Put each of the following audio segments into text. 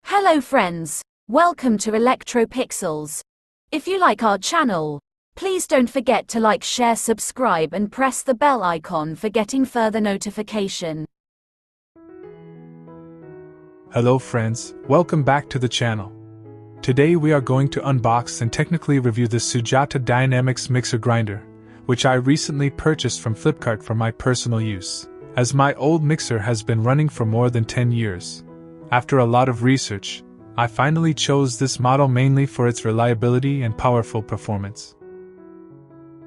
Hello friends, welcome to ElectroPixels. If you like our channel, please don't forget to like, share, subscribe and press the bell icon for getting further notification. Hello friends, welcome back to the channel. Today we are going to unbox and technically review the Sujata Dynamix mixer grinder, which I recently purchased from Flipkart for my personal use, as my old mixer has been running for more than 10 years. After a lot of research, I finally chose this model mainly for its reliability and powerful performance.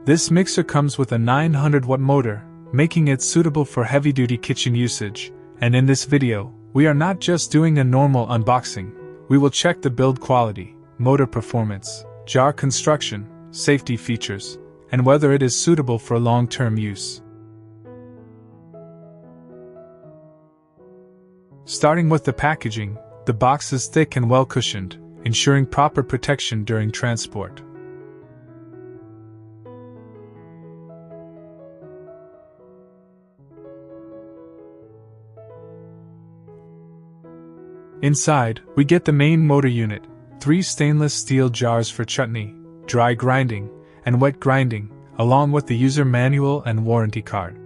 This mixer comes with a 900-watt motor, making it suitable for heavy-duty kitchen usage, and in this video, we are not just doing a normal unboxing. We will check the build quality, motor performance, jar construction, safety features, and whether it is suitable for long-term use. Starting with the packaging, the box is thick and well cushioned, ensuring proper protection during transport. Inside, we get the main motor unit, 3 stainless steel jars for chutney, dry grinding, and wet grinding, along with the user manual and warranty card.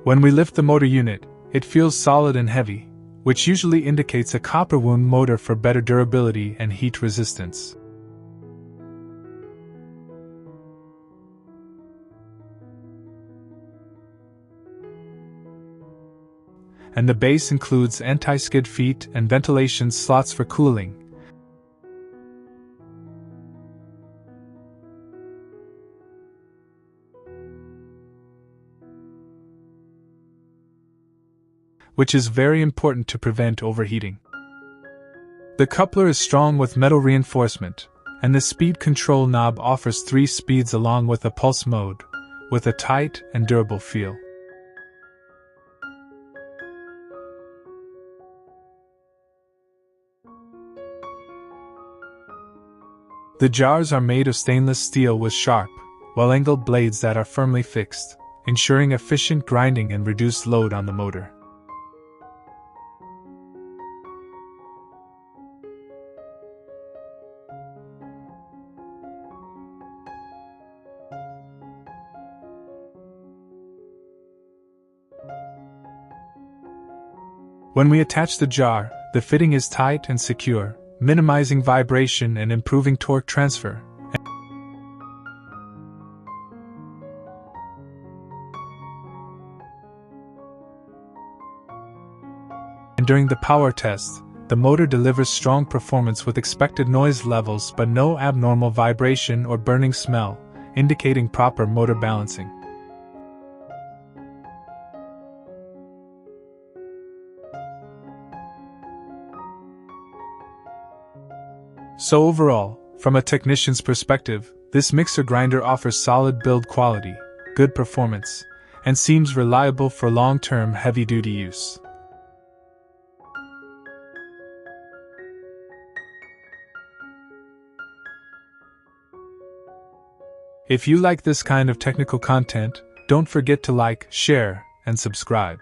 When we lift the motor unit, it feels solid and heavy, which usually indicates a copper wound motor for better durability and heat resistance. And the base includes anti-skid feet and ventilation slots for cooling. Which is very important to prevent overheating. The coupler is strong with metal reinforcement, and the speed control knob offers 3 speeds along with a pulse mode, with a tight and durable feel. The jars are made of stainless steel with sharp, well-angled blades that are firmly fixed, ensuring efficient grinding and reduced load on the motor. When we attach the jar, the fitting is tight and secure, minimizing vibration and improving torque transfer. And during the power test, the motor delivers strong performance with expected noise levels but no abnormal vibration or burning smell, indicating proper motor balancing. So overall, from a technician's perspective, this mixer grinder offers solid build quality, good performance, and seems reliable for long-term heavy-duty use. If you like this kind of technical content, don't forget to like, share, and subscribe.